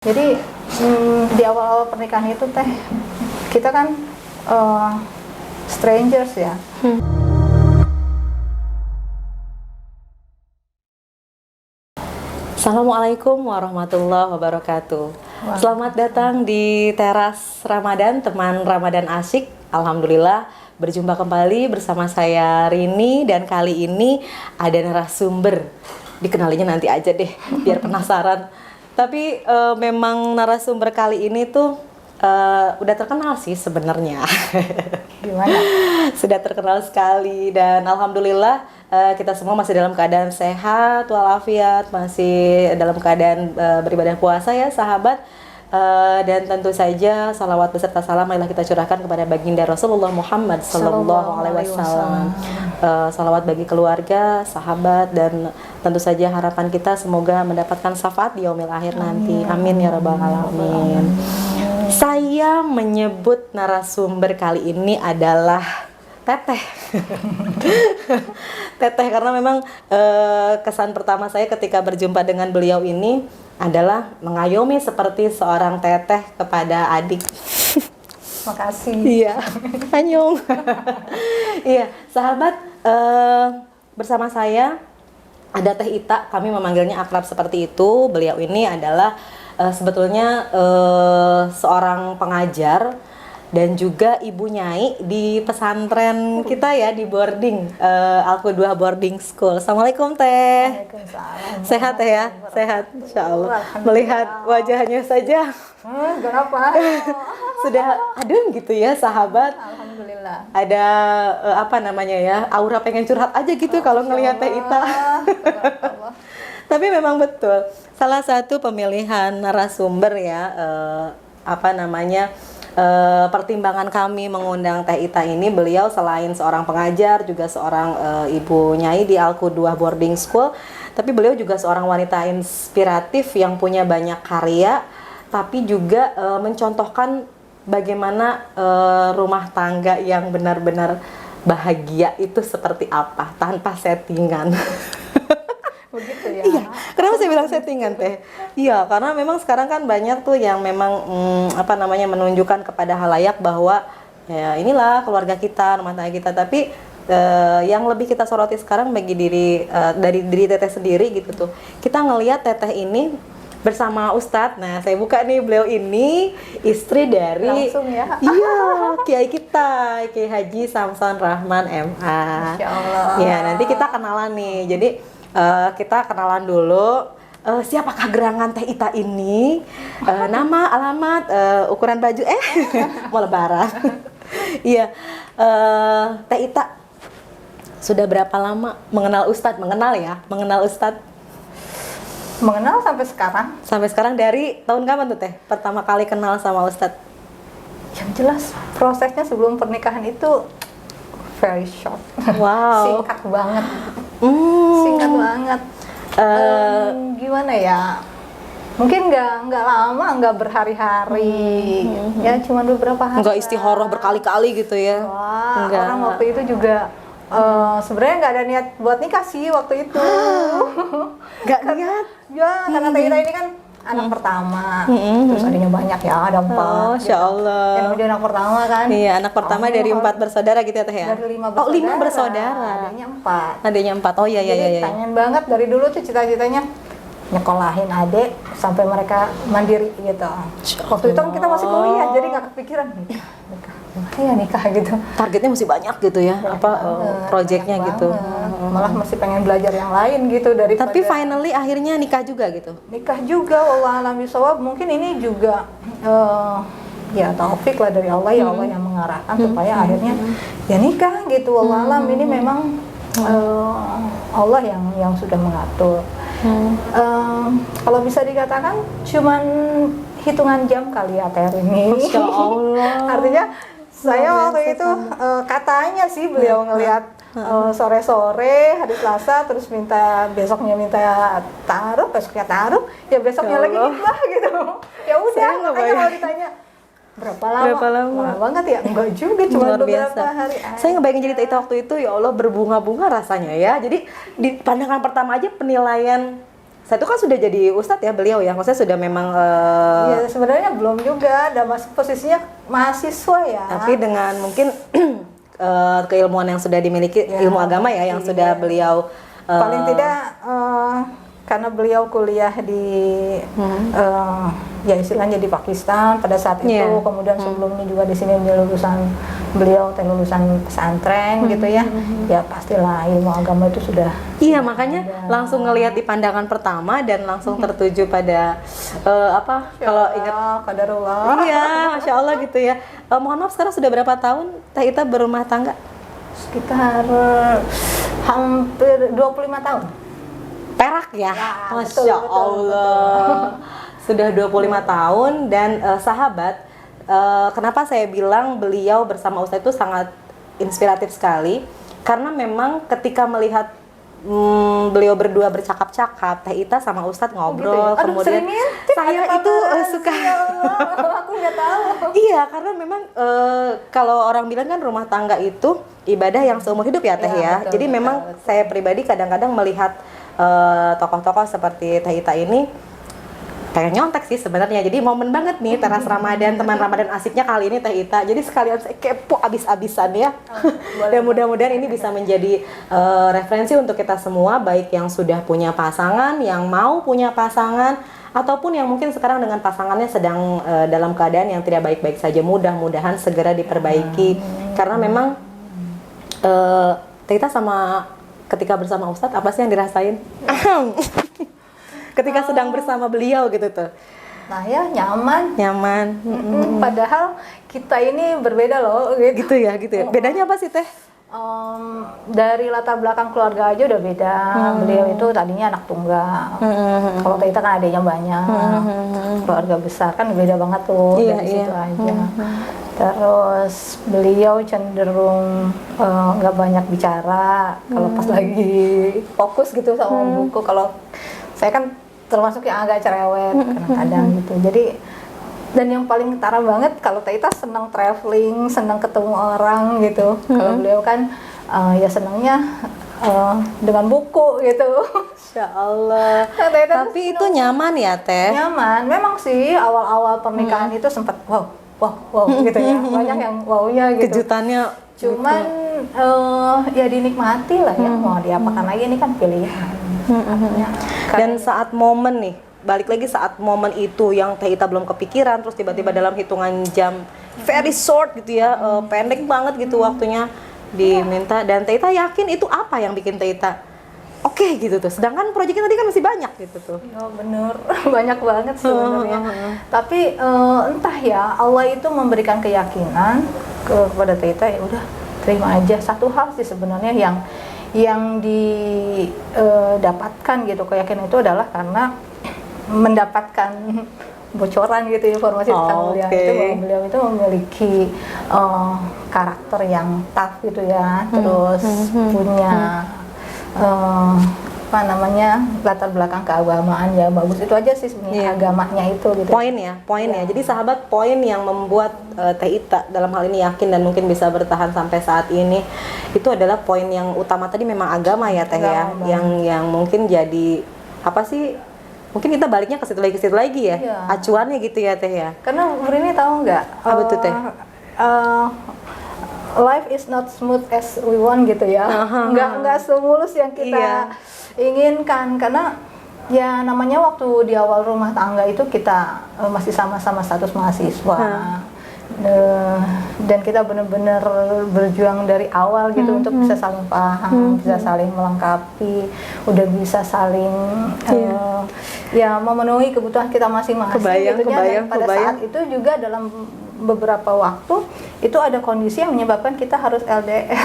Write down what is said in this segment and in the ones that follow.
Jadi di awal-awal pernikahan itu teh kita kan strangers ya. Assalamualaikum warahmatullahi wabarakatuh. Selamat datang di teras Ramadan, teman Ramadan Asyik. Alhamdulillah berjumpa kembali bersama saya Rini, dan kali ini ada narasumber. Dikenalinya nanti aja deh biar penasaran. Tapi memang narasumber kali ini tuh udah terkenal sih sebenarnya. Gimana? Sudah terkenal sekali, dan alhamdulillah kita semua masih dalam keadaan sehat walafiat, masih dalam keadaan beribadah puasa ya sahabat. Dan tentu saja salawat beserta salam marilah kita curahkan kepada baginda Rasulullah Muhammad sallallahu alaihi wasallam. Salawat bagi keluarga, sahabat, dan tentu saja harapan kita semoga mendapatkan syafaat di yaumil akhir nanti. Amin ya rabbal alamin. Saya menyebut narasumber kali ini adalah Teteh. Teteh karena memang kesan pertama saya ketika berjumpa dengan beliau ini adalah mengayomi seperti seorang teteh kepada adik. Makasih. Iya, Anyong. Iya, sahabat, bersama saya ada Teh Ita. Kami memanggilnya akrab seperti itu. Beliau ini adalah sebetulnya seorang pengajar dan juga ibu nyai di pesantren kita ya, di boarding Al-Qudwah Boarding School. Assalamualaikum Teh. Waalaikumsalam. Sehat Teh ya? Sehat, insya Allah. Melihat wajahnya saja Kenapa? sudah adem gitu ya sahabat. Alhamdulillah. Ada apa namanya ya, aura pengen curhat aja gitu kalau ngelihat Teh Ita. Tapi memang betul salah satu pemilihan narasumber ya, apa namanya, pertimbangan kami mengundang Teh Ita ini, beliau selain seorang pengajar juga seorang ibu nyai di Al-Qudwah Boarding School, tapi beliau juga seorang wanita inspiratif yang punya banyak karya, tapi juga mencontohkan bagaimana rumah tangga yang benar-benar bahagia itu seperti apa tanpa settingan. Begitu ya. Iya, kenapa saya bilang settingan Teh? Iya, karena memang sekarang kan banyak tuh yang memang apa namanya, menunjukkan kepada halayak bahwa ya inilah keluarga kita, rumah tangga kita. Tapi yang lebih kita soroti sekarang bagi dari diri Teteh sendiri gitu tuh. Kita ngelihat Teteh ini bersama Ustadz. Nah, saya buka nih, beliau ini istri dari Langsung ya. Iya, kiai kita, Kiai Haji Samson Rahman MA. Masya Allah. Ya, nanti kita kenalan nih. Jadi kita kenalan dulu. Siapakah gerangan Teh Ita ini? Nama, alamat, ukuran baju. Mau lebaran. Iya, Teh Ita sudah berapa lama mengenal Ustadz? Mengenal Ustadz. Mengenal sampai sekarang. Sampai sekarang dari tahun kapan tuh Teh? Pertama kali kenal sama Ustadz? Yang jelas prosesnya sebelum pernikahan itu very short. Wow. Singkat banget. Singkat banget. Gimana ya? Mungkin nggak lama, nggak berhari-hari. Ya cuma beberapa hari. Nggak istikharah berkali-kali gitu ya? Wah, Enggak. orang waktu itu juga sebenarnya nggak ada niat buat nikah sih waktu itu. Nggak niat? Ya, karena Teh Ita ini kan anak pertama, terus adanya banyak ya, ada 4. Oh, Masya Allah. Yang udah anak pertama kan? Iya, anak pertama dari 4 bersaudara gitu ya Teh ya? Dari 5 bersaudara. Oh, 5 bersaudara. Adanya 4. Adanya 4. Oh iya. Jadi pengen banget dari dulu tuh cita-citanya nyekolahin adik sampai mereka mandiri gitu. Waktu itu kan kita masih kuliah, jadi nggak kepikiran nikah. Ya nikah gitu. Targetnya masih banyak gitu ya, proyeknya gitu. Malah masih pengen belajar yang lain gitu daripada. Tapi finally akhirnya nikah juga gitu. Nikah juga, wallah alam bisawab. Mungkin ini juga ya taufik lah dari Allah, ya Allah yang mengarahkan supaya akhirnya ya nikah gitu. Wallah alam, ini memang Allah yang sudah mengatur. Kalau bisa dikatakan cuman hitungan jam kali ya Teh ini. Masya Allah. Artinya saya waktu itu katanya sih beliau ngelihat sore-sore hari Selasa, terus besoknya minta taruh, besoknya taruh, ya besoknya lagi nikah gitu. Ya udah, makanya kalau ditanya berapa lama? Lama banget ya? Enggak juga, cuma beberapa hari aja. Saya ngebayangin jadi Teh Ita waktu itu, ya Allah, berbunga-bunga rasanya ya. Jadi di pandangan pertama aja penilaian Saat itu kan sudah jadi ustadz ya beliau ya, maksudnya sudah memang Ya sebenarnya belum juga, ada posisinya mahasiswa ya. tapi dengan mungkin keilmuan yang sudah dimiliki, Ya, ilmu agama ya yang sudah beliau paling tidak karena beliau kuliah di ya istilahnya di Pakistan pada saat itu, kemudian sebelumnya juga di sini beliau lulusan pesantren gitu ya. Ya pastilah ilmu agama itu sudah. Iya, makanya langsung ngelihat di pandangan pertama dan langsung tertuju pada kalau ingat qadarullah. iya, Masya Allah gitu ya. Mohon maaf, sekarang sudah berapa tahun Teh Ita berumah tangga? Sekitar hampir 25 tahun. Perak ya, betul, Masya betul, Allah. Sudah 25 tahun dan sahabat, kenapa saya bilang beliau bersama Ustadz itu sangat inspiratif sekali, karena memang ketika melihat beliau berdua bercakap-cakap, Teh Ita sama Ustadz ngobrol, gitu ya? Aduh, kemudian saya itu suka. Ya Allah, aku nggak tahu. Iya, karena memang kalau orang bilang kan rumah tangga itu ibadah yang seumur hidup ya Teh ya. Betul, Jadi betul, memang betul. saya pribadi kadang-kadang melihat tokoh-tokoh seperti Teh Ita ini pengen nyontek sih sebenarnya. Jadi momen banget nih teras Ramadan, teman Ramadan asiknya kali ini Teh Ita. Jadi sekalian saya kepo abis-abisan ya. Dan mudah-mudahan ini bisa menjadi referensi untuk kita semua, baik yang sudah punya pasangan, yang mau punya pasangan, ataupun yang mungkin sekarang dengan pasangannya sedang dalam keadaan yang tidak baik-baik saja. Mudah-mudahan segera diperbaiki. Karena memang Teh Ita sama ketika bersama Ustadz, apa sih yang dirasain? Ketika sedang bersama beliau gitu tuh. Nah ya nyaman. Nyaman. Padahal kita ini berbeda loh. Gitu ya, gitu ya. Bedanya apa sih Teh? Dari latar belakang keluarga aja udah beda. Beliau itu tadinya anak tunggal. Kalau kita kan adanya banyak, keluarga besar kan beda banget tuh. Iya, dari situ iya. aja. Terus beliau cenderung nggak banyak bicara. Kalau pas lagi fokus gitu sama buku. Kalau saya kan termasuk yang agak cerewet kadang-kadang gitu. Jadi dan yang paling ketara banget kalau Teh Ita senang traveling, senang ketemu orang gitu. Kalau beliau kan ya senangnya dengan buku gitu. Insya Allah. Nah, Teh Ita Tapi itu nyaman ya Teh? nyaman. Memang sih awal-awal pernikahan itu sempat wow gitu ya. Banyak yang wow-nya gitu. Kejutannya. Cuman ya dinikmati lah ya. Mau diapakan lagi, ini kan pilihan. Dan saat momen nih, balik lagi saat momen itu yang Teh Ita belum kepikiran, terus tiba-tiba dalam hitungan jam very short gitu ya, pendek banget gitu waktunya diminta, dan Teh Ita yakin itu apa yang bikin Teh Ita oke gitu tuh, sedangkan proyeknya tadi kan masih banyak gitu tuh. Ya bener, banyak banget sebenarnya. Tapi entah ya, Allah itu memberikan keyakinan kepada Teh Ita, ya udah terima aja. Satu hal sih sebenarnya yang didapatkan gitu keyakinan itu adalah karena mendapatkan bocoran gitu informasi tentang beliau itu, bahwa beliau itu memiliki karakter yang tough gitu ya, terus punya latar belakang keagamaan ya bagus. Itu aja sih sebenarnya agamanya itu gitu. Poin ya. Jadi sahabat, poin yang membuat Teh Ita dalam hal ini yakin dan mungkin bisa bertahan sampai saat ini itu adalah poin yang utama tadi, memang agama ya Teh ya. Yang mungkin jadi apa sih? Mungkin kita baliknya ke situ lagi ya. Acuannya gitu ya Teh ya. Karena ini tahu nggak? Apa tuh Teh? Life is not smooth as we want gitu ya. Nggak semulus yang kita inginkan, karena ya namanya waktu di awal rumah tangga itu kita masih sama-sama status mahasiswa. Dan kita benar-benar berjuang dari awal gitu untuk bisa saling paham, bisa saling melengkapi, udah bisa saling ya memenuhi kebutuhan kita masing-masing. Dan pada saat itu juga dalam beberapa waktu itu ada kondisi yang menyebabkan kita harus LDR.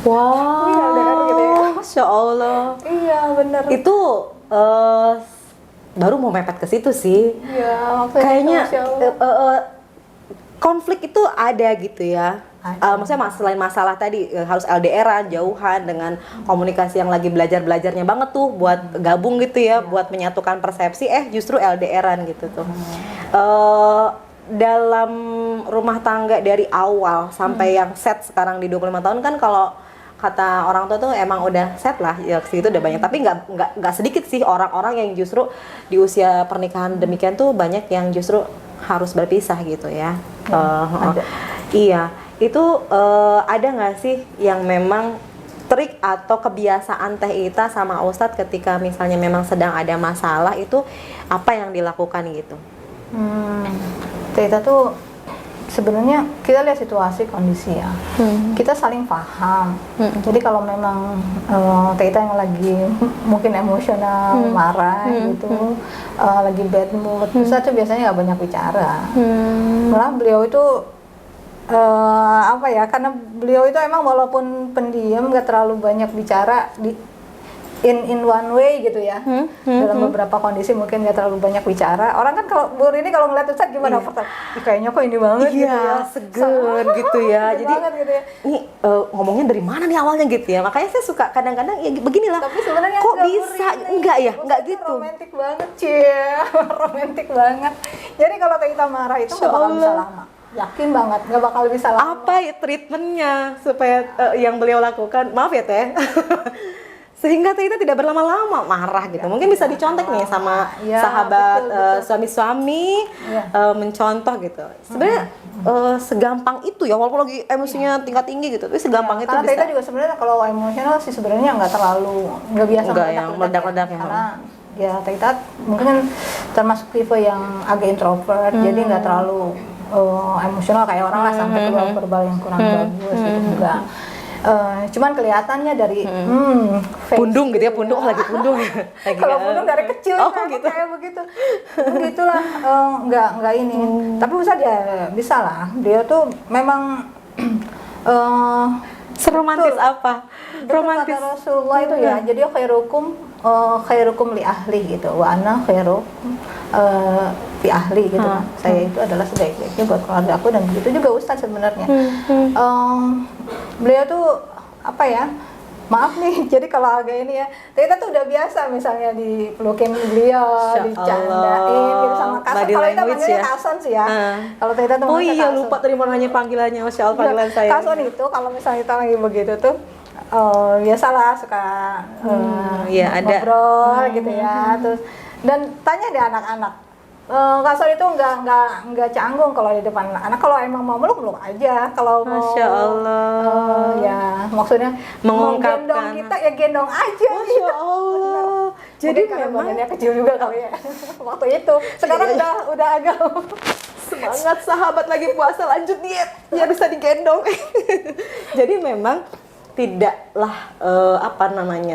Wow, LDR gitu ya. Masya Allah. Iya benar. Itu baru mau mepet ke situ sih. Iya, kayaknya konflik itu ada gitu ya. Maksudnya selain masalah tadi harus LDR-an, jauhan, dengan komunikasi yang lagi belajarnya banget tuh buat gabung gitu ya, buat menyatukan persepsi, justru LDR-an gitu tuh. Dalam rumah tangga dari awal sampai yang set sekarang di 25 tahun kan, kalau kata orang tua tuh emang udah set lah ya, segitu udah banyak. Tapi nggak sedikit sih orang-orang yang justru di usia pernikahan demikian tuh banyak yang justru harus berpisah gitu ya. Ada. Iya, itu ada nggak sih yang memang trik atau kebiasaan Teh Ita sama Ustadz ketika misalnya memang sedang ada masalah itu apa yang dilakukan gitu? Teh Ita tuh sebenarnya kita lihat situasi kondisi ya, kita saling paham. Jadi kalau memang Teh Ita yang lagi mungkin emosional, marah gitu, lagi bad mood, Ustadz tuh biasanya nggak banyak bicara. Malah beliau itu apa ya, karena beliau itu emang walaupun pendiam gak terlalu banyak bicara in one way gitu ya. Dalam beberapa kondisi mungkin gak terlalu banyak bicara. Orang kan kalau Bu Rini kalau ngeliat Ustadz gimana? Kayaknya kok ini banget gitu ya, seger gitu ya. Jadi gitu ya. Ini ngomongnya dari mana nih awalnya gitu ya. Makanya saya suka kadang-kadang ya beginilah. Tapi sebenarnya kok bisa enggak ya? Enggak gitu. Romantis banget, romantis banget. Jadi kalau Teh Ita marah itu gak bakal bisa lama. Yakin banget nggak bakal bisa lama. Apa ya treatmentnya supaya yang beliau lakukan, maaf ya Teh, sehingga Teh Ita tidak berlama-lama marah gitu. Mungkin bisa dicontek nih sama sahabat suami-suami, mencontoh gitu. Sebenarnya segampang itu ya, walaupun lagi emosinya tingkat tinggi gitu, tapi segampang itu karena bisa. Teh Ita juga sebenarnya kalau emosional sih sebenarnya nggak biasa meledak-ledak ya. Karena ya Teh Ita mungkin termasuk tipe yang agak introvert, jadi nggak terlalu emosional kayak orang lah sampai keluar verbal yang kurang bagus gitu, enggak. Cuman kelihatannya dari pundung gitu ya, pundung lagi pundung. Kalau pundung dari kecil gitu. Kayak begitu. Begitulah, enggak ini. Tapi bisa lah. Dia tuh memang seromantis apa? Romantis kata Rasulullah itu ya. Jadi khairukum li ahli gitu. Wa ana khairukum fi ahli gitu kan. Saya itu adalah sebaik-baiknya buat keluarga aku, dan begitu juga Ustadz sebenarnya. Beliau tuh apa ya? Maaf nih, jadi kalau agak ini ya, Teh Ita tuh udah biasa misalnya dipelukin beliau, dicandain gitu sama Kason. Kalau Ita manggilnya Kason sih ya. Kalau Teh Ita tuh manggilnya Kason. Lupa tadi mau nanya panggilannya, Masya Allah panggilan saya. Kason itu kalau misalnya kita lagi begitu tuh, biasalah suka ngobrol gitu ya, terus dan tanya deh anak-anak. Kasar itu nggak canggung kalau di depan anak. Kalau emang mau meluk aja. Kalau mau, Masya Allah, ya maksudnya mengungkapkan, mau gendong kita ya gendong aja. Masya Allah. Jadi memang badannya kecil juga kali ya waktu itu. Sekarang udah agak semangat sahabat lagi puasa lanjut diet, ya bisa digendong. Jadi memang tidaklah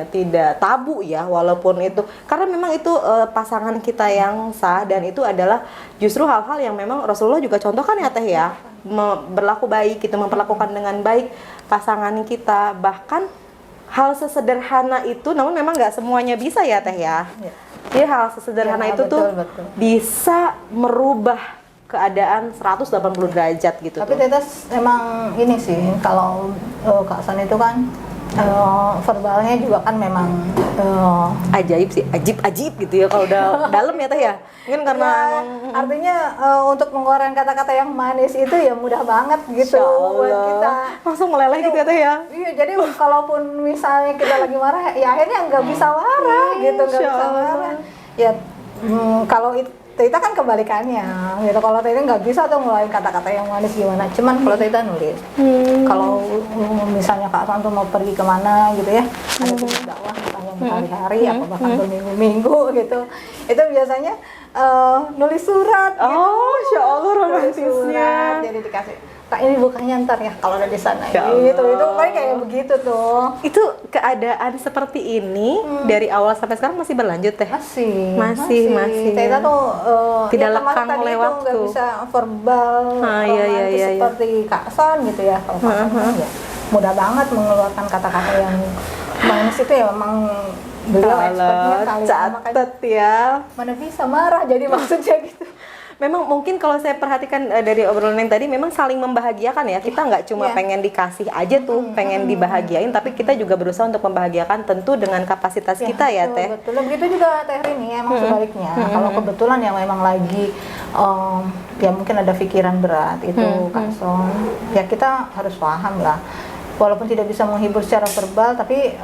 tidak tabu ya, walaupun itu karena memang itu pasangan kita yang sah, dan itu adalah justru hal-hal yang memang Rasulullah juga contohkan ya Teh ya, berlaku baik gitu, memperlakukan dengan baik pasangan kita, bahkan hal sesederhana itu, namun memang nggak semuanya bisa ya Teh ya. Jadi hal sesederhana itu betul. Bisa merubah keadaan 180 derajat gitu. Tapi Teh Ita emang ini sih, kalau Kak San itu kan verbalnya juga kan memang ajaib sih, ajib gitu ya kalau udah dalam ya Teh ya. Mungkin karena artinya untuk mengeluarkan kata-kata yang manis itu ya mudah banget gitu buat kita. Langsung meleleh gitu ya Teh ya. Iya, jadi kalaupun misalnya kita lagi marah ya akhirnya nggak bisa marah gitu, nggak bisa marah. Ya kalau Teh Ita kan kebalikannya gitu. Kalau Teh Ita nggak bisa tuh ngeluarin kata-kata yang manis gimana. Cuman kalau Teh Ita nulis. Kalau misalnya Kak San tuh mau pergi kemana gitu ya, ada tugas dakwah misalnya berhari-hari apa bahkan berminggu-minggu gitu. Itu biasanya nulis surat gitu. Masya Allah romantisnya. Jadi dikasih, Kak ini bukannya ntar ya kalau ada di sana gitu. Itu paling kayak begitu tuh. Itu keadaan seperti ini dari awal sampai sekarang masih berlanjut Teh? Masih. Teh Ita tuh tidak lekang oleh waktu. Nggak bisa verbal seperti Kak San gitu ya. Kalau Kak San ya mudah banget mengeluarkan kata-kata yang manis itu ya, memang beliau expertnya kali. Catat ya. Mana bisa marah jadi maksudnya gitu. Memang mungkin kalau saya perhatikan dari obrolan yang tadi memang saling membahagiakan ya. Kita nggak cuma pengen dikasih aja tuh, pengen dibahagiain, tapi kita juga berusaha untuk membahagiakan tentu dengan kapasitas kita ya Teh. Betul. Begitu juga Teh Rini emang sebaliknya. Kalau kebetulan yang memang lagi ya mungkin ada pikiran berat itu Kak Son, ya kita harus paham lah. walaupun tidak bisa menghibur secara verbal, tapi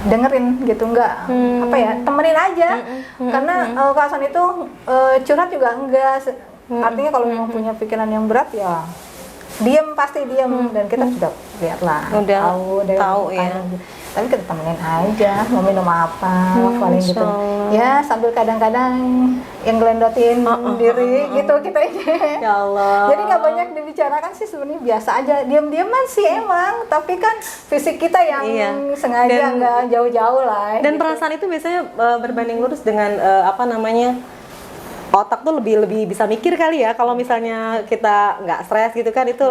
dengerin gitu, nggak apa ya, temenin aja. Karena Kak Hasan itu curhat juga enggak, artinya kalau memang punya pikiran yang berat ya diam, pasti diam, dan kita sudah lihatlah, tahu ya. Tapi kita temenin aja, mau minum apa, paling gitu. Ya sambil kadang-kadang yang gelendotin diri gitu kita ini. Ya Allah. Jadi nggak banyak dibicarakan sih sebenarnya, biasa aja, diam-diaman sih emang. Tapi kan fisik kita yang sengaja nggak jauh-jauh lah. Dan gitu. perasaan itu biasanya berbanding lurus dengan otak tuh lebih bisa mikir kali ya. Kalau misalnya kita nggak stres gitu kan, itu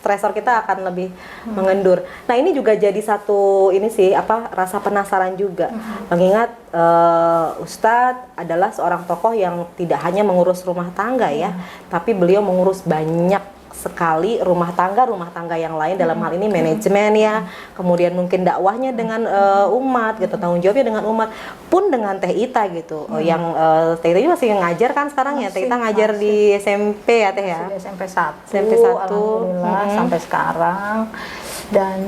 stresor kita akan lebih mengendur. Nah ini juga jadi satu rasa penasaran juga. Mengingat Ustadz adalah seorang tokoh yang tidak hanya mengurus rumah tangga ya, tapi beliau mengurus banyak sekali rumah tangga yang lain, dalam hal ini manajemen ya, kemudian mungkin dakwahnya dengan umat gitu, tanggung jawabnya dengan umat, pun dengan Teh Ita gitu. Yang Teh Ita ini masih ngajar kan sekarang ya, Teh Ita ngajar di SMP ya Teh ya, di SMP 1 alhamdulillah sampai sekarang. Dan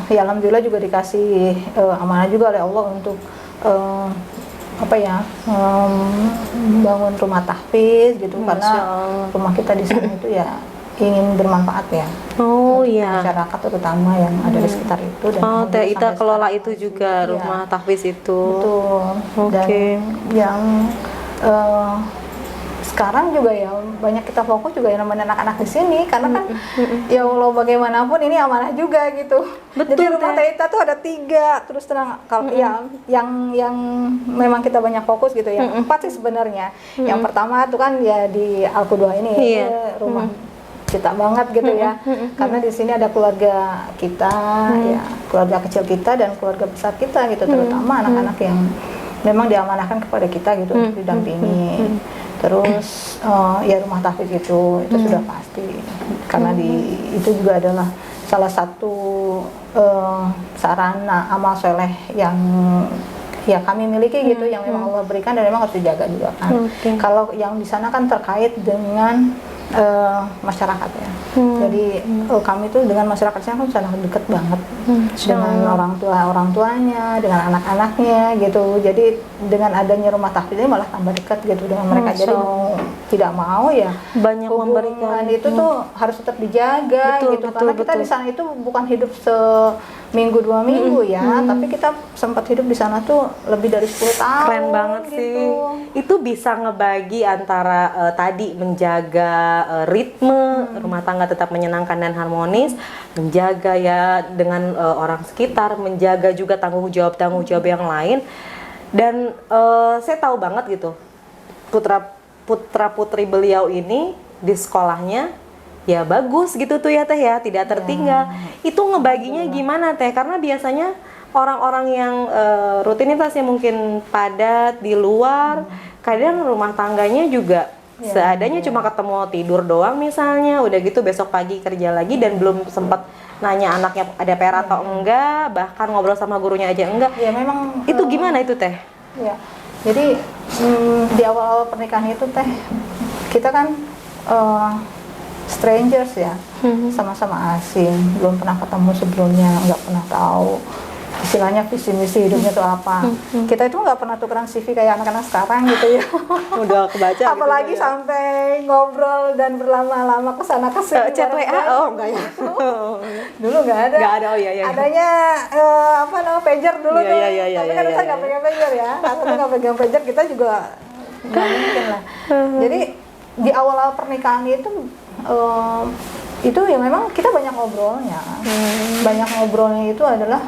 ya alhamdulillah juga dikasih amanah juga oleh Allah untuk bangun rumah tahfiz gitu. Karena rumah kita di sana itu ya ingin bermanfaat ya. Masyarakat terutama yang ada di sekitar itu. Dan Teh Ita kelola itu juga rumah tahfiz itu. Betul. Dan yang sekarang juga ya banyak kita fokus juga yang namanya anak-anak di sini, karena kan ya Allah bagaimanapun ini amanah juga gitu. Betul. Jadi rumah Teh Ita tuh ada 3, terus terang kalau yang memang kita banyak fokus gitu ya, 4 sih sebenarnya. Yang pertama tuh kan ya di Al-Qudwa ini rumah kita banget gitu ya, karena di sini ada keluarga kita ya, keluarga kecil kita dan keluarga besar kita gitu, terutama anak-anak yang memang diamanahkan kepada kita gitu untuk didampingi. Terus ya rumah tahfiz itu sudah pasti, karena itu juga adalah salah satu sarana amal soleh yang ya kami miliki gitu, yang memang Allah berikan dan memang harus dijaga juga kan. Kalau yang di sana kan terkait dengan masyarakat ya. Jadi kami tuh dengan masyarakat sana kan sangat dekat banget dengan orang tuanya, dengan anak-anaknya gitu. Jadi dengan adanya rumah tahfiz ini malah tambah dekat gitu dengan mereka. Jadi mau tidak mau ya banyak memberikan itu tuh harus tetap dijaga gitu. Karena kita di sana itu bukan hidup seminggu 2 minggu ya, tapi kita sempat hidup di sana tuh lebih dari 10 tahun. Keren banget gitu. sih. Itu bisa ngebagi antara tadi menjaga ritme rumah tangga tetap menyenangkan dan harmonis, menjaga ya dengan orang sekitar, menjaga juga tanggung jawab yang lain. Dan saya tahu banget gitu, putra putri beliau ini di sekolahnya ya bagus gitu tuh ya Teh ya, tidak tertinggal. Itu ngebaginya gimana Teh? Karena biasanya orang-orang yang rutinitasnya mungkin padat di luar, kadang rumah tangganya juga seadanya, cuma ketemu tidur doang misalnya, udah gitu besok pagi kerja lagi dan belum sempat nanya anaknya ada PR atau enggak, bahkan ngobrol sama gurunya aja enggak. Ya memang itu gimana itu Teh? Ya, jadi di awal pernikahan itu Teh, kita kan strangers ya, sama-sama asing, belum pernah ketemu sebelumnya, nggak pernah tahu istilahnya visi misi hidupnya itu apa. Kita itu nggak pernah tukeran CV kayak anak-anak sekarang gitu ya. Udah kebaca. Apalagi gitu, sampai ngobrol dan berlama-lama kesana kesini. Chat WA enggak ya? Dulu nggak ada. Nggak ada, iya. Adanya pager dulu tuh. Tapi kan kita nggak pegang pager ya. Kalau nggak pegang pager kita juga nggak mungkin lah. Jadi di awal pernikahan itu ya memang kita banyak ngobrolnya. Banyak ngobrolnya itu adalah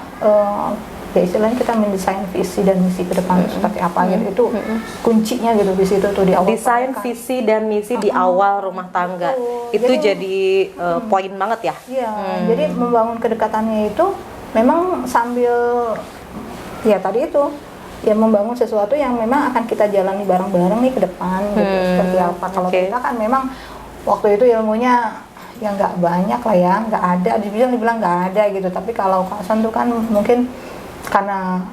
ya istilahnya kita mendesain visi dan misi ke depan seperti apa gitu. Itu kuncinya gitu di situ tuh di awal. Desain visi dan misi di awal rumah tangga. Itu jadi poin banget ya. Iya, jadi membangun kedekatannya itu memang sambil ya tadi itu ya membangun sesuatu yang memang akan kita jalani bareng-bareng nih ke depan gitu. Seperti apa. Kalau kita kan memang waktu itu ilmunya yang nggak banyak lah ya, nggak ada, dibilang nggak ada gitu. Tapi kalau Kak Hasan tuh kan mungkin karena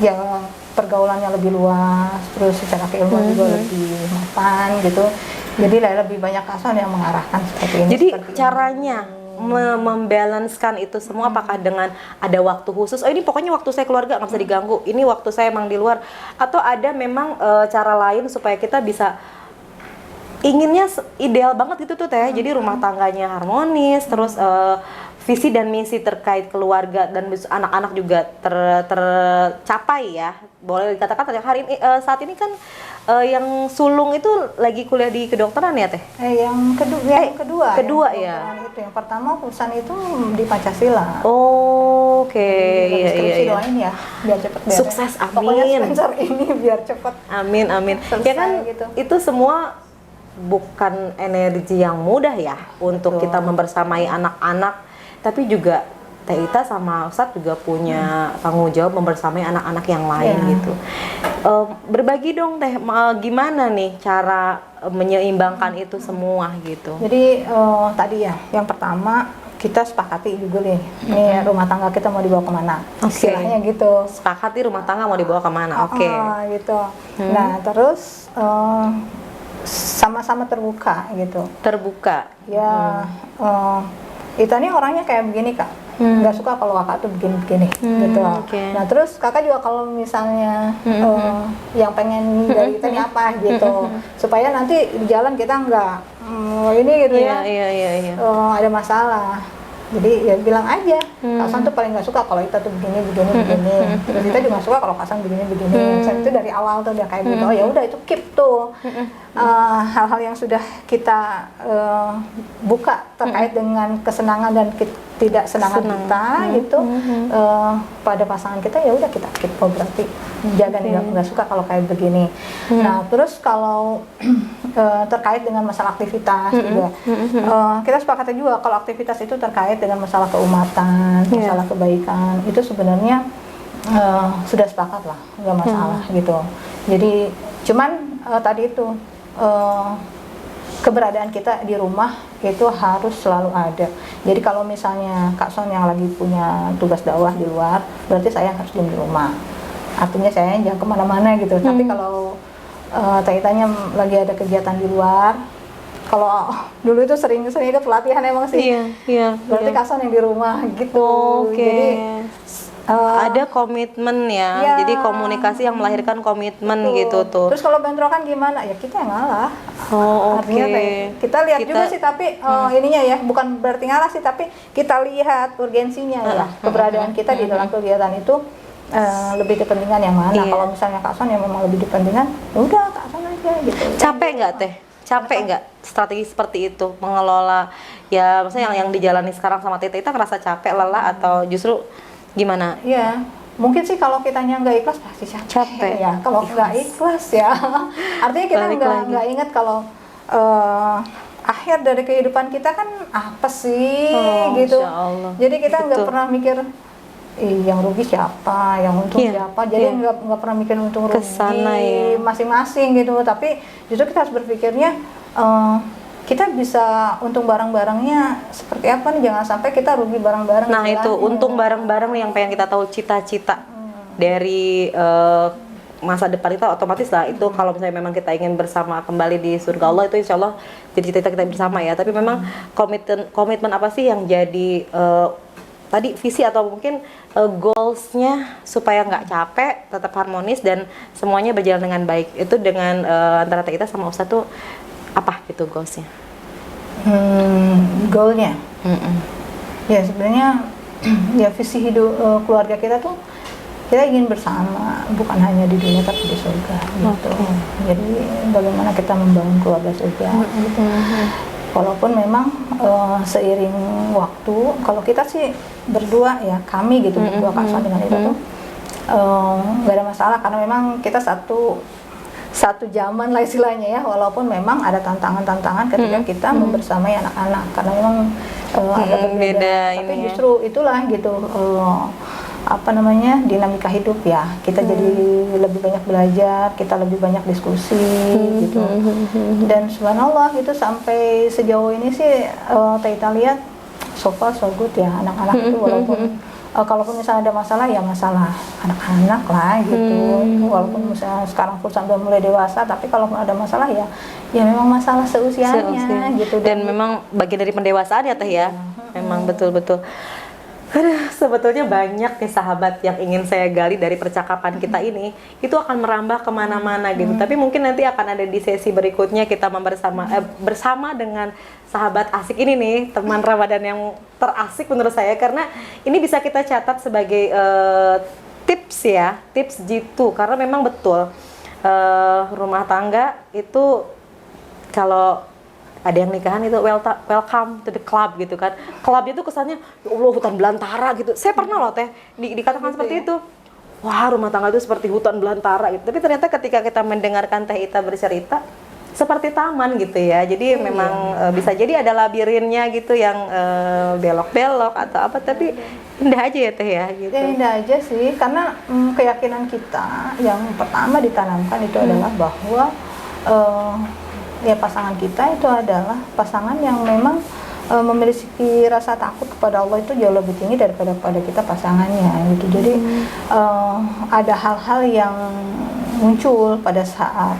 ya pergaulannya lebih luas, terus secara keilmuan juga lebih mapan gitu. Jadi lebih banyak Kak Hasan yang mengarahkan seperti ini. Jadi seperti caranya membalancekan itu semua? Apakah dengan ada waktu khusus? Oh ini pokoknya waktu saya keluarga nggak bisa diganggu. Ini waktu saya emang di luar. Atau ada memang cara lain supaya kita bisa inginnya ideal banget gitu tuh Teh. Jadi rumah tangganya harmonis, terus visi dan misi terkait keluarga dan anak-anak juga tercapai ya. Boleh dikatakan hari ini saat ini kan yang sulung itu lagi kuliah di kedokteran ya Teh? Kedua ya. Itu yang pertama urusan itu di Pancasila. Oh, oke. Iya. Doain ya biar cepat beres. Sukses, amin. Pokoknya semester ini biar cepat. Amin. Selesai, Ya kan gitu. itu semua bukan energi yang mudah ya untuk kita membersamai anak-anak. Tapi juga Teh Ita sama Ustadz juga punya tanggung jawab membersamai anak-anak yang lain gitu. Berbagi dong Teh, gimana nih cara menyeimbangkan itu semua gitu. Jadi tadi ya, yang pertama kita sepakati juga nih, rumah tangga kita mau dibawa kemana, istilahnya gitu. Sepakati rumah tangga mau dibawa kemana, oke. Gitu. Nah terus sama-sama terbuka gitu. Terbuka. Ya. Ita nih orangnya kayak begini Kak, nggak suka kalau kakak tuh begini-begini gitu. Okay. Nah terus kakak juga kalau misalnya yang pengen dari Ita nih apa gitu, supaya nanti di jalan kita nggak ini gitu ya, ada masalah. Jadi ya bilang aja, Kak San tuh paling nggak suka kalau Ita tuh begini. Terus Ita juga nggak suka kalau Kak San begini. Saya itu dari awal tuh udah kayak gitu. Oh ya udah itu keep tuh hal-hal yang sudah kita buka terkait dengan kesenangan dan ketidaksenangan kita gitu pada pasangan kita, ya udah kita keep. Oh berarti jaga nggak suka kalau kayak begini. Nah terus kalau terkait dengan masalah aktivitas juga kita sepakati juga kalau aktivitas itu terkait dengan masalah keumatan, masalah kebaikan, itu sebenarnya sudah sepakat lah, nggak masalah gitu. Jadi cuman tadi itu keberadaan kita di rumah itu harus selalu ada. Jadi kalau misalnya Kak Son yang lagi punya tugas dakwah di luar, berarti saya harus di rumah. Artinya saya jangan kemana-mana gitu. Tapi kalau Teh Itanya lagi ada kegiatan di luar, kalau dulu itu sering ikut pelatihan emang sih. Berarti Kak Son yang di rumah gitu. Jadi ada komitmen ya. Jadi komunikasi yang melahirkan komitmen gitu tuh. Terus kalau bentrokan gimana? Ya kita yang ngalah. Artinya kita lihat juga sih, tapi ininya ya, bukan berarti ngalah sih, tapi kita lihat urgensinya ya. Keberadaan kita di dalam kegiatan itu lebih kepentingan yang mana. Kalau misalnya Kak Son yang memang lebih kepentingan, udah Kak Son aja gitu. Capek nggak Teh? Capek nggak strategi seperti itu mengelola ya, maksudnya yang dijalani sekarang sama Teh Ita ngerasa capek, lelah, atau justru gimana? Iya, mungkin sih kalau kitanya nggak ikhlas pasti capek ya. Kalau nggak ikhlas ya, artinya kita nggak ingat kalau akhir dari kehidupan kita kan apa sih gitu. Jadi kita nggak pernah mikir yang rugi siapa, yang untung siapa. Jadi nggak pernah mikir untung rugi masing-masing gitu. Tapi justru kita harus berpikirnya kita bisa untung bareng-barengnya seperti apa nih, jangan sampai kita rugi bareng-bareng. Nah itu untung bareng-bareng yang pengen kita tahu, cita-cita dari masa depan kita otomatis lah itu. Kalau misalnya memang kita ingin bersama kembali di surga Allah, itu insya Allah jadi cita-cita kita bersama ya. Tapi memang komitmen apa sih yang jadi tadi visi atau mungkin goalsnya supaya nggak capek, tetap harmonis dan semuanya berjalan dengan baik. Itu dengan antara kita sama Ustadz tuh apa gitu goalsnya? Goalnya? Ya sebenarnya ya visi hidup keluarga kita tuh kita ingin bersama, bukan hanya di dunia tapi di surga gitu. Jadi bagaimana kita membangun keluarga surga gitu. Walaupun memang seiring waktu, kalau kita sih berdua ya, kami gitu berdua Kak Son dengan itu tuh nggak ada masalah, karena memang kita satu zaman lah istilahnya ya. Walaupun memang ada tantangan-tantangan ketika kita membersamai anak-anak, karena memang ada berbeda. Tapi justru itulah gitu apa namanya, dinamika hidup ya. Kita jadi lebih banyak belajar, kita lebih banyak diskusi gitu. Dan subhanallah itu sampai sejauh ini sih Teh lihat so far so good ya anak-anak itu. Walaupun kalaupun misalnya ada masalah ya masalah anak-anak lah gitu. Walaupun misalnya sekarang pun sudah mulai dewasa, tapi kalau ada masalah ya memang masalah seusianya gitu. Dan memang bagian dari pendewasaan ya Teh ya. memang betul-betul. Aduh, sebetulnya banyak nih sahabat yang ingin saya gali dari percakapan kita ini. Itu akan merambah kemana-mana gitu. Tapi mungkin nanti akan ada di sesi berikutnya kita bersama dengan sahabat asik ini nih, teman Ramadan yang terasik menurut saya. Karena ini bisa kita catat sebagai tips ya, tips jitu. Karena memang betul, rumah tangga itu kalau ada yang nikahan itu welcome to the club gitu kan. Club itu kesannya ya Allah hutan belantara gitu. Saya pernah loh teh dikatakan seperti itu. Wah, rumah tangga itu seperti hutan belantara gitu. Tapi ternyata ketika kita mendengarkan Teh Ita bercerita seperti taman gitu ya. Jadi memang bisa jadi ada labirinnya gitu yang belok-belok atau apa, tapi indah aja ya Teh ya gitu. Ya indah aja sih, karena keyakinan kita yang pertama ditanamkan itu adalah bahwa ya pasangan kita itu adalah pasangan yang memang memiliki rasa takut kepada Allah itu jauh lebih tinggi daripada kita pasangannya gitu. Jadi ada hal-hal yang muncul pada saat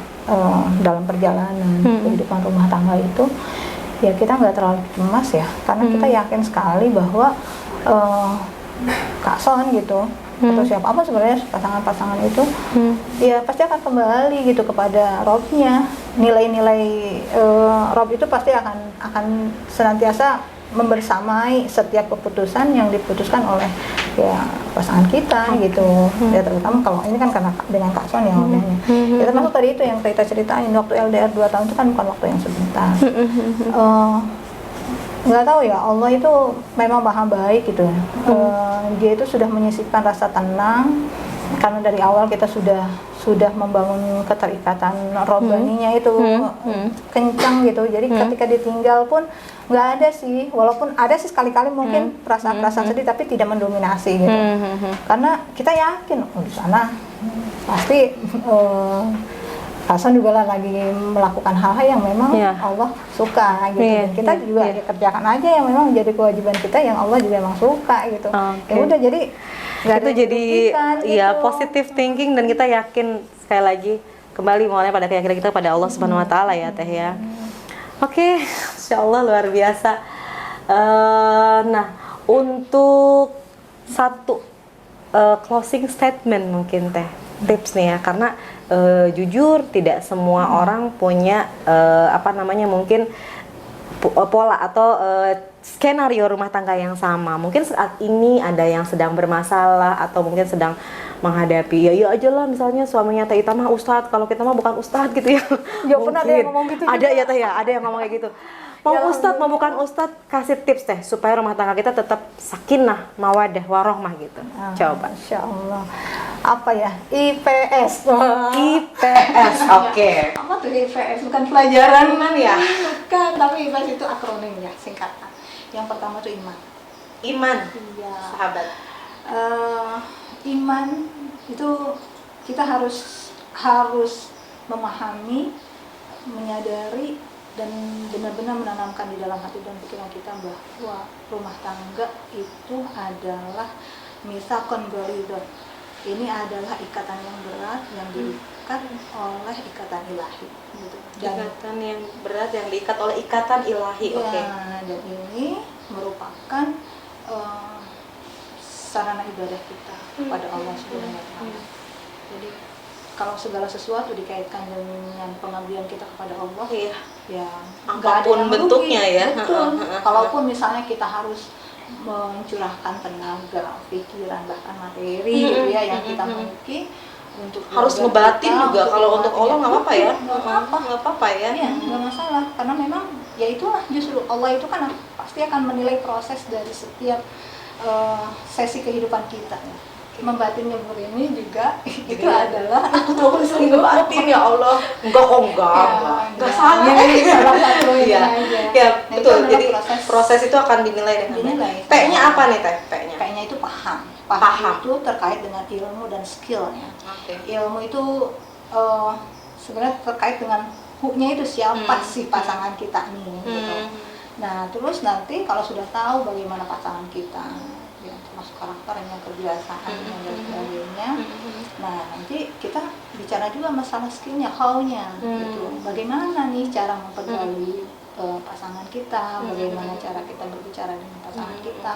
dalam perjalanan kehidupan rumah tangga itu, ya kita nggak terlalu cemas ya, karena kita yakin sekali bahwa Kak Son gitu atau siapapun sebenarnya pasangan-pasangan itu ya pasti akan kembali gitu kepada Robnya. Nilai-nilai Rob itu pasti akan senantiasa membersamai setiap keputusan yang diputuskan oleh ya pasangan kita gitu. Ya terutama kalau ini kan karena dengan Kak Son yang ngomongnya. Ya termasuk tadi itu yang kita ceritain, waktu LDR 2 tahun itu kan bukan waktu yang sebentar. Nggak tahu ya, Allah itu memang maha baik gitu ya. Dia itu sudah menyisipkan rasa tenang karena dari awal kita sudah membangun keterikatan robbaninya itu kencang gitu. Jadi ketika ditinggal pun nggak ada sih, walaupun ada sih sekali-kali mungkin perasaan-perasaan sedih, tapi tidak mendominasi gitu. Karena kita yakin di sana pasti Hasan juga lah lagi melakukan hal-hal yang memang Allah suka gitu. Dan kita juga kerjakan aja yang memang menjadi kewajiban kita yang Allah juga emang suka gitu. Ya udah, jadi itu jadi ya positive thinking, dan kita yakin sekali lagi kembali mulai pada keyakinan kita pada Allah Subhanahu wa taala ya Teh ya. Oke, insyaallah luar biasa. Nah, untuk satu closing statement mungkin Teh, tips nih ya, karena jujur tidak semua orang punya mungkin pola atau skenario rumah tangga yang sama. Mungkin saat ini ada yang sedang bermasalah atau mungkin sedang menghadapi ya aja lah, misalnya suaminya Teh Ita mah ustadz, kalau kita mah bukan ustadz gitu ya. Ya pernah ada yang ngomong gitu ada juga. Ya Teh ya, ada yang ngomong kayak gitu. Mau ustadz mau bukan ustadz, kasih tips Teh supaya rumah tangga kita tetap sakinah, mawadah, warohmah gitu. Coba. Insya Allah. Apa ya? IPS. IPS, oke. Apa tuh IPS? Bukan pelajaran ya? Bukan, tapi IPS itu akronim ya, singkatan. Yang pertama tuh iman. Iman. Iya. Sahabat. Iman itu kita harus memahami, menyadari, dan benar-benar menanamkan di dalam hati dan pikiran kita bahwa rumah tangga itu adalah mitsaqon ghalidhon. Ini adalah ikatan yang berat yang diikat oleh ikatan ilahi gitu. Ikatan yang berat yang diikat oleh ikatan ilahi. Ya, Oke. dan ini merupakan sarana ibadah kita kepada Allah Subhanahu wa taala. Jadi kalau segala sesuatu dikaitkan dengan pengabdian kita kepada Allah, ya apapun bentuknya ya. Betul. Kalaupun misalnya kita harus mencurahkan tenaga, pikiran, bahkan materi gitu ya yang kita miliki untuk harus ngebatin juga, kalau untuk Allah nggak apa-apa ya. Nggak apa-apa ya. Iya, nggak masalah, karena memang ya itulah justru Allah itu kan pasti akan menilai proses dari setiap sesi kehidupan kita ya. Membatin nyebur ini juga itu adalah aku tahu sering ngebatin ya Allah. Enggak salah. Salah satu ya. Ya, Nah, betul. Jadi proses itu akan dinilai dengan P-nya apa nih Teh? P-nya itu paham itu terkait dengan ilmu dan skillnya. Ilmu itu sebenarnya terkait dengan hu-nya itu siapa sih pasangan kita nih gitu. Nah, terus nanti kalau sudah tahu bagaimana pasangan kita, ya, termasuk karakternya, kebiasaannya dan sebagainya. Nah, nanti kita bicara juga masalah skillnya, how-nya gitu. Bagaimana nih cara mempelajari pasangan kita, bagaimana cara kita berbicara dengan pasangan kita,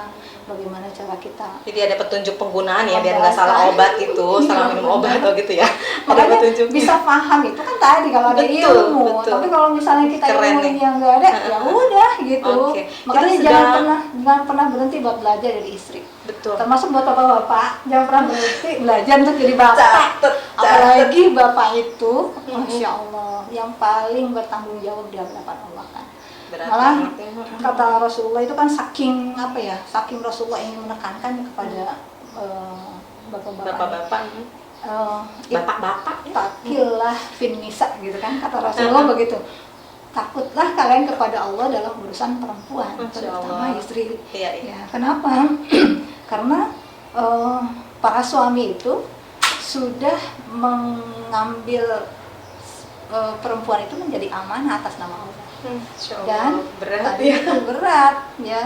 bagaimana cara kita. Jadi ada petunjuk penggunaan ya, biar nggak salah obat gitu, salah minum obat atau gitu ya. Ada Makanya petunjuk. bisa paham itu kan tadi kalau ada Betul, ilmu. betul. Tapi kalau misalnya kita Keren ilmu nih. yang nggak ada, ya udah gitu. Oke. Makanya Kita jangan pernah berhenti buat belajar dari istri. Betul. Termasuk buat bapak-bapak, jangan pernah berhenti belajar untuk jadi bapak. Catet, Apalagi bapak itu, masya Allah, yang paling bertanggung jawab di hadapan Allah kan. Berat Malah banget ya. kata Rasulullah itu kan saking apa ya, saking Rasulullah ingin menekankan kepada bapak-bapak. Bapak-bapak. Bapak-bapak ya. Takillah fin nisa gitu kan, kata Rasulullah begitu. Takutlah kalian kepada Allah dalam urusan perempuan, Masya terutama Allah. istri. Iya, iya. Ya, kenapa? Karena para suami itu sudah mengambil perempuan itu menjadi amanah atas nama Allah. Masya Allah. Dan berat tadi ya. itu berat ya.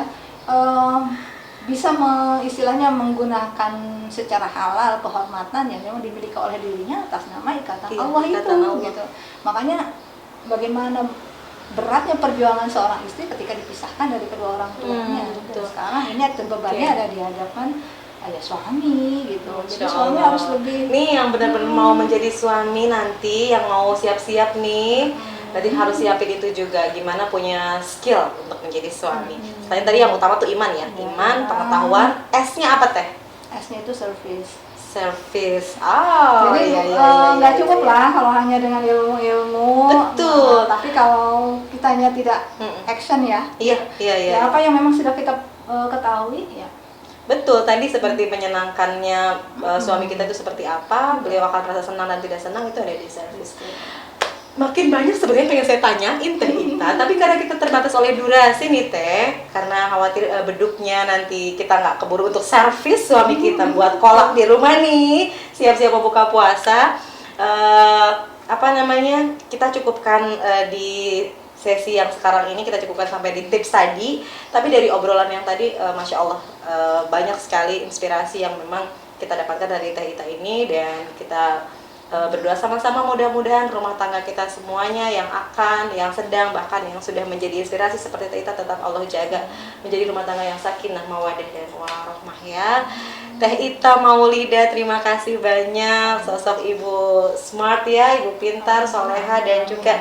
Bisa istilahnya menggunakan secara halal kehormatan yang memang dimiliki oleh dirinya atas nama ikatan Iya, Allah ikatan itu Allah. gitu. Makanya bagaimana beratnya perjuangan seorang istri ketika dipisahkan dari kedua orang tuanya. Dan betul. sekarang ini bebannya Oke. ada di hadapan ayah suami gitu. Jadi Masya suami Allah. harus lebih Nih yang benar-benar mau menjadi suami nanti, yang mau siap-siap nih, tadi harus siapin itu juga, gimana punya skill untuk menjadi suami. Selain tadi yang utama tuh iman ya, iman, pengetahuan. S-nya apa teh? S-nya itu service. Service. Oh, Jadi iya, iya, iya, nggak iya, cukup iya. lah kalau hanya dengan ilmu-ilmu. Betul. Tapi kalau kitanya tidak action ya, Iya, iya, iya. ya apa yang memang sudah kita ketahui ya. Betul, tadi seperti menyenangkannya suami kita itu seperti apa, beliau akan merasa senang dan tidak senang, itu ada di service. Makin banyak sebenarnya pengen saya tanyain Teh Ita, tapi karena kita terbatas oleh durasi nih Teh, karena khawatir beduknya nanti kita nggak keburu untuk servis suami kita buat kolak di rumah nih, siap-siap mau buka puasa. Apa namanya, kita cukupkan di sesi yang sekarang ini, kita cukupkan sampai di tips tadi. Tapi dari obrolan yang tadi, Masya Allah, banyak sekali inspirasi yang memang kita dapatkan dari Teh Ita ini, dan kita berdoa sama-sama mudah-mudahan rumah tangga kita semuanya yang akan, yang sedang, bahkan yang sudah menjadi inspirasi seperti Teh Ita, tetap Allah jaga menjadi rumah tangga yang sakinah, mawadah, dan warahmah ya. Teh Ita Maulida, terima kasih banyak, sosok ibu smart ya, ibu pintar, soleha, dan juga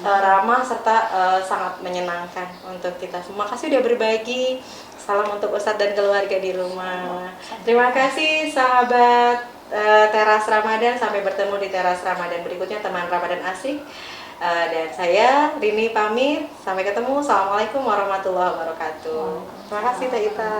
ramah serta sangat menyenangkan untuk kita semua. Makasih udah berbagi. Salam untuk Ustadz dan keluarga di rumah. Terima kasih sahabat Teras Ramadan. Sampai bertemu di Teras Ramadan berikutnya, teman Ramadan asik. Dan saya Rini pamit. Sampai ketemu. Assalamualaikum warahmatullahi wabarakatuh. Terima kasih Teh Ita.